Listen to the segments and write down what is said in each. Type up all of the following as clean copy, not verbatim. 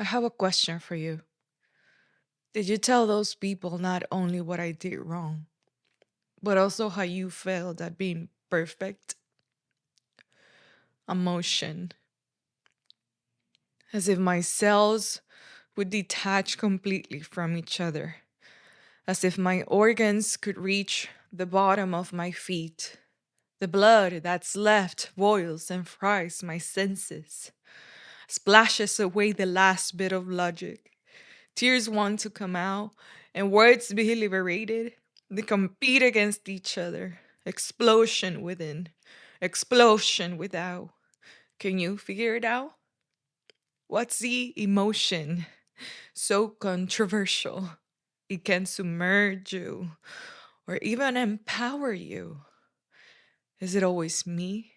I have a question for you. Did you tell those people not only what I did wrong, but also how you failed at being perfect? Emotion. As if my cells would detach completely from each other. As if my organs could reach the bottom of my feet. The blood that's left boils and fries my senses, splashes away the last bit of logic. Tears want to come out, and words be liberated. They compete against each other. Explosion within, explosion without. Can you figure it out? What's the emotion so controversial? It can submerge you or even empower you. Is it always me?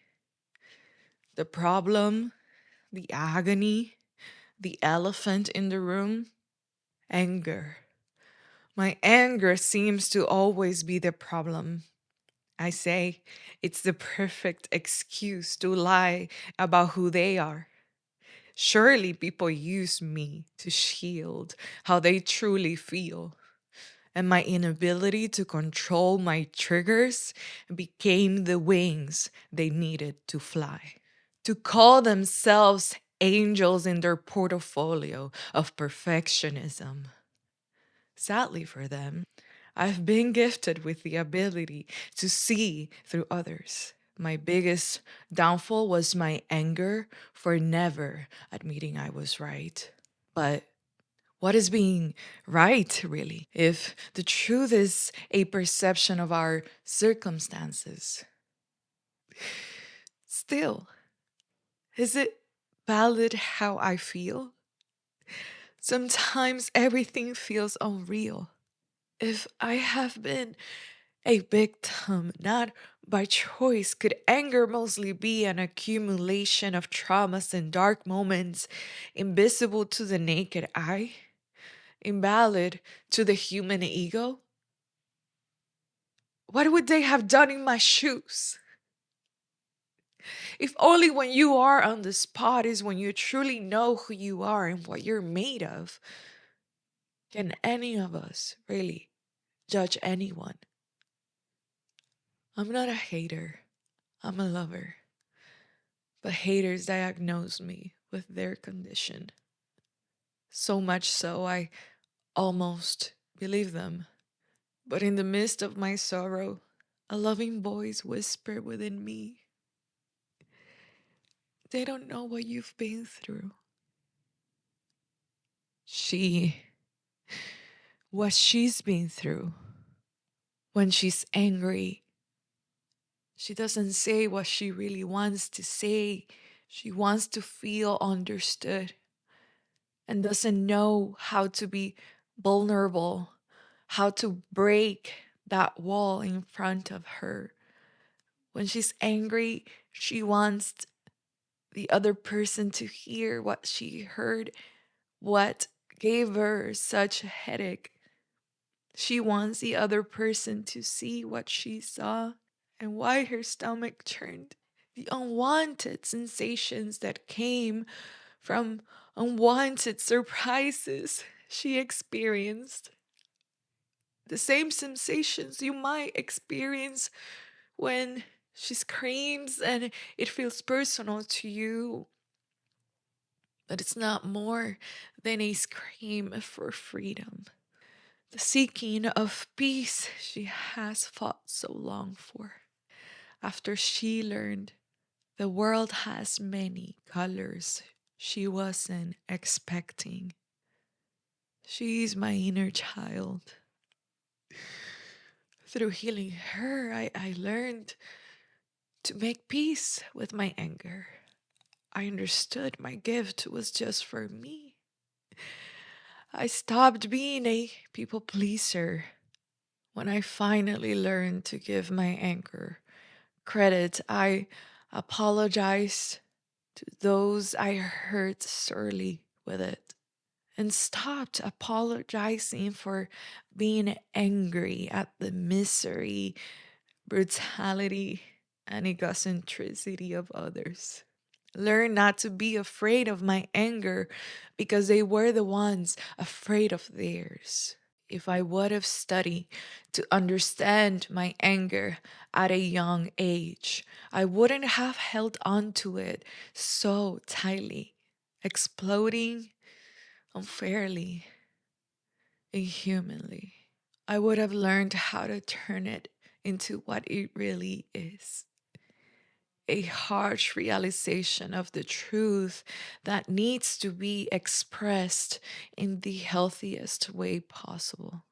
The problem, the agony, the elephant in the room? Anger. My anger seems to always be the problem. I say it's the perfect excuse to lie about who they are. Surely people use me to shield how they truly feel. And my inability to control my triggers became the wings they needed to fly. To call themselves angels in their portfolio of perfectionism. Sadly for them, I've been gifted with the ability to see through others. My biggest downfall was my anger for never admitting I was right. But what is being right, really, if the truth is a perception of our circumstances? Still, is it valid how I feel? Sometimes everything feels unreal. If I have been a victim, not by choice, could anger mostly be an accumulation of traumas and dark moments invisible to the naked eye, invalid to the human ego? What would they have done in my shoes? If only when you are on the spot is when you truly know who you are and what you're made of. Can any of us really judge anyone? I'm not a hater, I'm a lover. But haters diagnose me with their condition. So much so, I almost believe them. But in the midst of my sorrow, a loving voice whispered within me, they don't know what you've been through. What she's been through. When she's angry, she doesn't say what she really wants to say. She wants to feel understood and doesn't know how to be vulnerable, how to break that wall in front of her. When she's angry, she wants the other person to hear what she heard, what gave her such a headache. She wants the other person to see what she saw and why her stomach churned. The unwanted sensations that came from unwanted surprises she experienced. The same sensations you might experience when she screams and it feels personal to you. But it's not more than a scream for freedom. The seeking of peace she has fought so long for. After she learned the world has many colors she wasn't expecting. She's my inner child. Through healing her, I learned to make peace with my anger. I understood my gift was just for me. I stopped being a people pleaser when I finally learned to give my anger credit. I apologized to those I hurt sorely with it and stopped apologizing for being angry at the misery, brutality, and egocentricity of others. Learn not to be afraid of my anger because they were the ones afraid of theirs. If I would have studied to understand my anger at a young age, I wouldn't have held on to it so tightly, exploding unfairly, inhumanly. I would have learned how to turn it into what it really is, a harsh realization of the truth that needs to be expressed in the healthiest way possible.